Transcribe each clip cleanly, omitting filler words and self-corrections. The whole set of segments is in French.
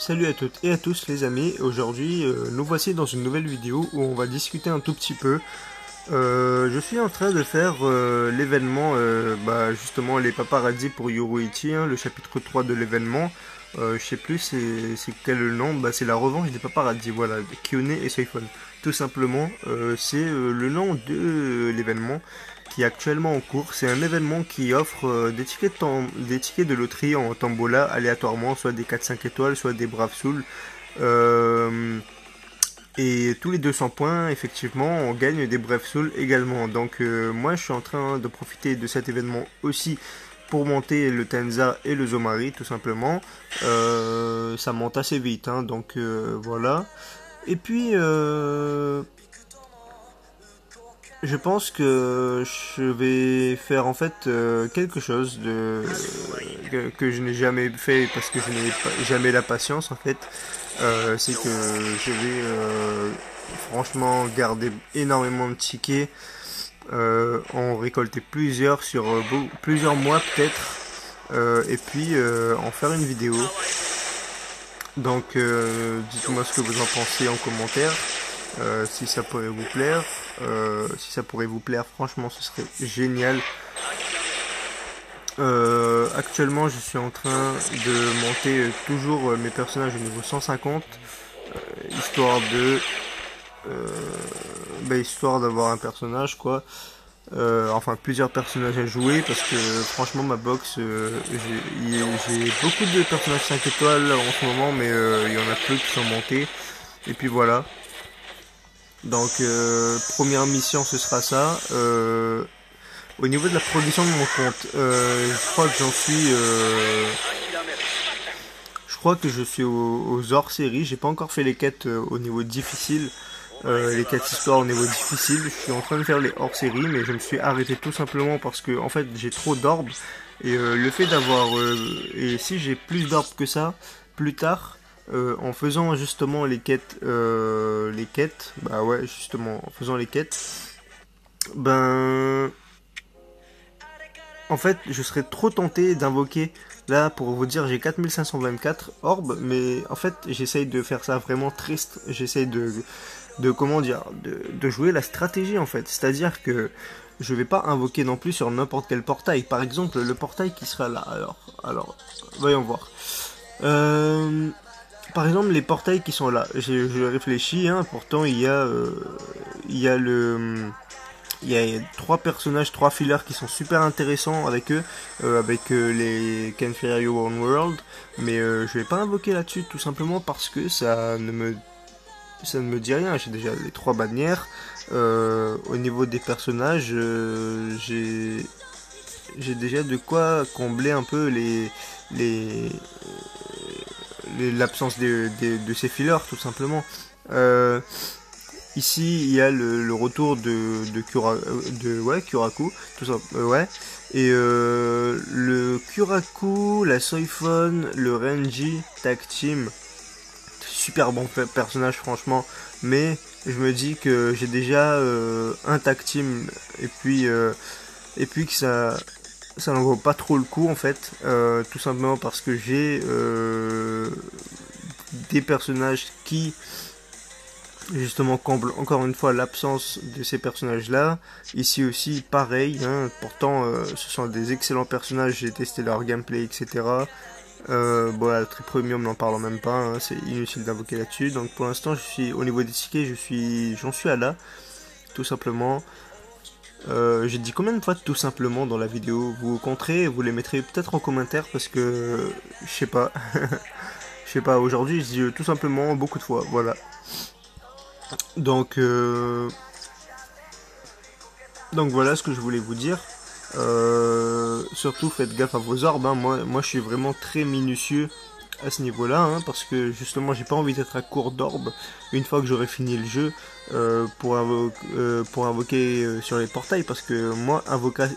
Salut à toutes et à tous les amis, aujourd'hui nous voici dans une nouvelle vidéo où on va discuter un tout petit peu. Je suis en train de faire l'événement, justement les paparazzi pour Yoruichi, hein, le chapitre 3 de l'événement. Je sais plus c'est quel le nom, c'est la revanche des paparazzi, voilà, de Kyone et Soifon. Tout simplement, c'est le nom de l'événement qui est actuellement en cours. C'est un événement qui offre des tickets de loterie en tombola aléatoirement, soit des 4-5 étoiles, soit des Brave Souls. Euh, et tous les 200 points, effectivement, on gagne des Brave Souls également. Donc moi, je suis en train de profiter de cet événement aussi pour monter le Tenza et le Zomari, tout simplement. Ça monte assez vite, hein, donc voilà. Et puis, je pense que je vais faire en fait quelque chose que je n'ai jamais fait parce que je n'ai jamais la patience en fait. C'est que je vais franchement garder énormément de tickets, en récolter plusieurs sur plusieurs mois peut-être, et puis en faire une vidéo. Donc dites-moi ce que vous en pensez en commentaire. Si ça pourrait vous plaire. Si ça pourrait vous plaire, franchement, ce serait génial. Actuellement, je suis en train de monter toujours mes personnages au niveau 150, histoire de, histoire d'avoir un personnage, quoi. Enfin, plusieurs personnages à jouer, parce que franchement, ma box, j'ai beaucoup de personnages 5 étoiles en ce moment, mais il y en a peu qui sont montés. Et puis voilà. Donc première mission ce sera ça. Au niveau de la progression de mon compte, je crois que je crois que je suis aux hors série. J'ai pas encore fait les quêtes au niveau difficile, les quêtes histoire au niveau difficile. Je suis en train de faire les hors série, mais je me suis arrêté tout simplement parce que en fait j'ai trop d'orbes et le fait d'avoir et si j'ai plus d'orbes que ça plus tard. En faisant justement bah ouais, justement, en faisant les quêtes, ben, en fait, je serais trop tenté d'invoquer. Là, pour vous dire, j'ai 4524 orbes, mais en fait, j'essaye de faire ça vraiment triste. J'essaye comment dire, de jouer la stratégie en fait. C'est-à-dire que je vais pas invoquer non plus sur n'importe quel portail. Par exemple, le portail qui sera là. Alors, voyons voir. Par exemple, les portails qui sont là, je réfléchis, hein, pourtant il y a il y a trois personnages, trois fillers qui sont super intéressants avec eux, les Kenfire One World, mais je vais pas invoquer là-dessus tout simplement parce que ça ne me dit rien. J'ai déjà les trois bannières. Au niveau des personnages, j'ai déjà de quoi combler un peu les l'absence de ces fillers tout simplement. Ici il y a le retour de Kuraku, tout ça, ouais. Et le Kuraku, la Soifon, le Renji Tag Team, super bon personnage franchement, mais je me dis que j'ai déjà un tag team et puis que ça n'en vaut pas trop le coup en fait, tout simplement parce que j'ai des personnages qui justement comblent encore une fois l'absence de ces personnages là. Ici aussi pareil, hein, pourtant ce sont des excellents personnages, j'ai testé leur gameplay etc. La très premium n'en parlons même pas, hein, c'est inutile d'invoquer là-dessus. Donc pour l'instant je suis au niveau des tickets, j'en suis à là, tout simplement. J'ai dit combien de fois tout simplement dans la vidéo? Vous compterez, vous les mettrez peut-être en commentaire parce que je sais pas. Je sais pas, aujourd'hui je dis tout simplement beaucoup de fois, voilà. Donc voilà ce que je voulais vous dire. Surtout faites gaffe à vos orbes, hein. Moi je suis vraiment très minutieux à ce niveau-là, hein, parce que justement j'ai pas envie d'être à court d'orbes une fois que j'aurai fini le jeu, pour invoquer sur les portails, parce que moi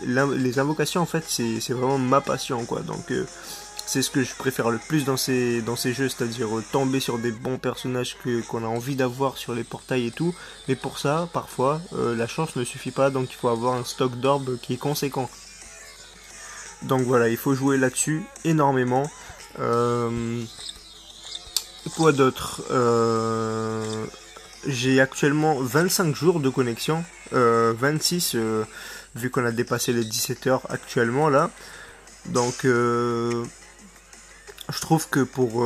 les invocations en fait c'est vraiment ma passion quoi. Donc c'est ce que je préfère le plus dans ces jeux, c'est-à-dire tomber sur des bons personnages qu'on a envie d'avoir sur les portails et tout. Mais pour ça, parfois, la chance ne suffit pas, donc il faut avoir un stock d'orbes qui est conséquent. Donc voilà, il faut jouer là-dessus énormément. Quoi d'autre? J'ai actuellement 25 jours de connexion, 26 vu qu'on a dépassé les 17 heures actuellement là. Donc je trouve que pour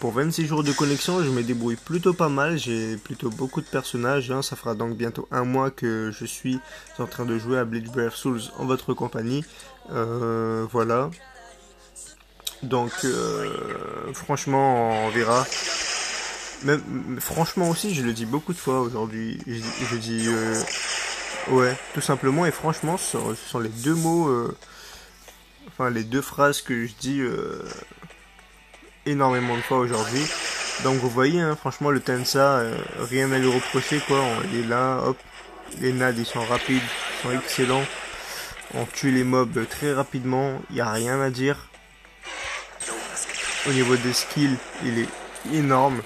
26 jours de connexion, je me débrouille plutôt pas mal. J'ai plutôt beaucoup de personnages, hein. Ça fera donc bientôt un mois que je suis en train de jouer à Bleach Brave Souls en votre compagnie. Voilà. Donc franchement, on verra. Même, franchement aussi, je le dis beaucoup de fois aujourd'hui. Je dis ouais, tout simplement et franchement, ce sont les deux mots, enfin les deux phrases que je dis énormément de fois aujourd'hui. Donc vous voyez, hein, franchement le Tensa, rien à lui reprocher quoi. Il est là, hop, les nades ils sont rapides, ils sont excellents. On tue les mobs très rapidement, il n'y a rien à dire. Au niveau des skills, il est énorme.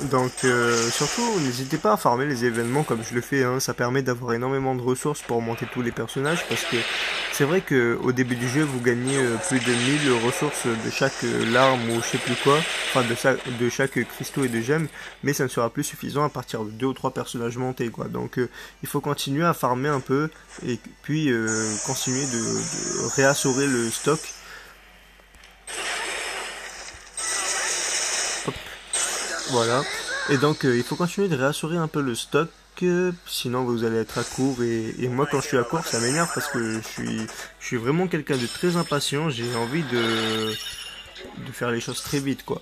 Donc surtout, n'hésitez pas à farmer les événements comme je le fais, hein. Ça permet d'avoir énormément de ressources pour monter tous les personnages parce que c'est vrai que au début du jeu vous gagnez plus de 1000 ressources de chaque larme ou je sais plus quoi, enfin de chaque cristaux et de gemmes, mais ça ne sera plus suffisant à partir de 2 ou 3 personnages montés quoi. Donc il faut continuer à farmer un peu et puis continuer de réassurer le stock. Voilà. Et donc, il faut continuer de réassurer un peu le stock, sinon vous allez être à court. Et moi, quand je suis à court, ça m'énerve parce que je suis vraiment quelqu'un de très impatient. J'ai envie de faire les choses très vite, quoi.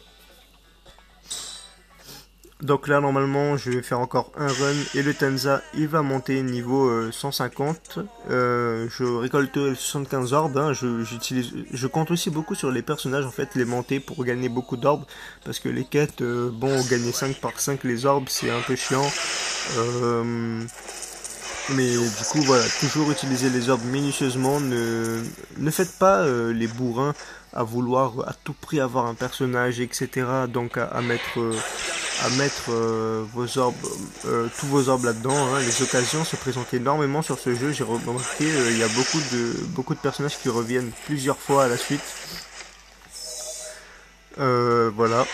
Donc là, normalement, je vais faire encore un run et le Tenza, il va monter niveau 150. Je récolte 75 orbes. Hein. Je compte aussi beaucoup sur les personnages, en fait, les monter pour gagner beaucoup d'orbes. Parce que les quêtes, bon, gagner 5 par 5 les orbes, c'est un peu chiant. Mais du coup, voilà, toujours utiliser les orbes minutieusement. Ne faites pas les bourrins à vouloir à tout prix avoir un personnage, etc. Donc à mettre vos orbes, tous vos orbes là-dedans. Hein. Les occasions se présentent énormément sur ce jeu. J'ai remarqué, il y a beaucoup de personnages qui reviennent plusieurs fois à la suite. Voilà.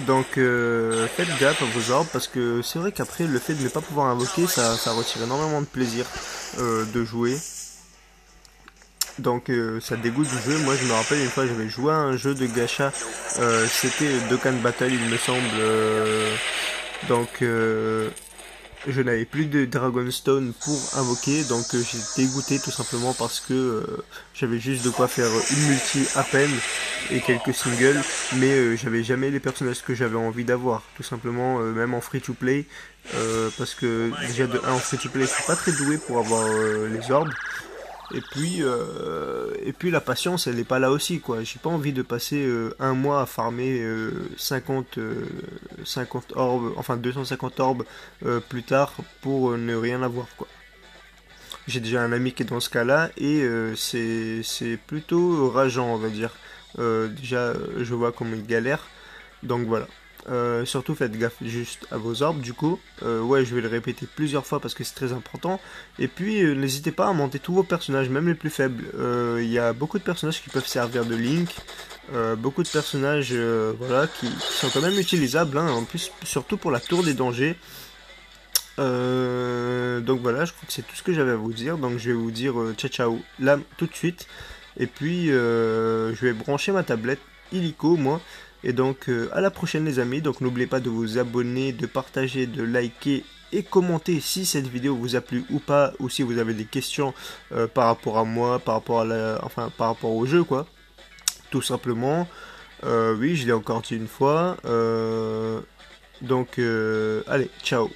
Donc faites gaffe à vos orbes parce que c'est vrai qu'après le fait de ne pas pouvoir invoquer ça retire énormément de plaisir de jouer. Donc ça dégoûte du jeu. Moi je me rappelle une fois j'avais joué à un jeu de gacha, c'était Dokkan Battle il me semble. Donc je n'avais plus de Dragonstone pour invoquer, donc j'ai dégoûté tout simplement parce que j'avais juste de quoi faire une multi à peine et quelques singles, mais j'avais jamais les personnages que j'avais envie d'avoir, tout simplement, même en free to play, parce que déjà de 1 en free to play je suis pas très doué pour avoir les orbes, et puis la patience, elle n'est pas là aussi, quoi. J'ai pas envie de passer un mois à farmer 50 orbes, enfin 250 orbes plus tard pour ne rien avoir, quoi. J'ai déjà un ami qui est dans ce cas-là et c'est plutôt rageant, on va dire. Déjà, je vois comment il galère. Donc voilà. Surtout faites gaffe juste à vos orbes du coup. Ouais, je vais le répéter plusieurs fois parce que c'est très important. Et puis n'hésitez pas à monter tous vos personnages, même les plus faibles. Il y a beaucoup de personnages qui peuvent servir de Link. Beaucoup de personnages voilà, qui sont quand même utilisables. Hein, en plus, surtout pour la tour des dangers. Donc voilà, je crois que c'est tout ce que j'avais à vous dire. Donc je vais vous dire ciao ciao là tout de suite. Et puis je vais brancher ma tablette illico moi. Et donc à la prochaine les amis. Donc n'oubliez pas de vous abonner, de partager, de liker et commenter si cette vidéo vous a plu ou pas, ou si vous avez des questions par rapport à moi, par rapport à enfin par rapport au jeu quoi. Tout simplement. Oui, je l'ai encore dit une fois. Donc allez, ciao.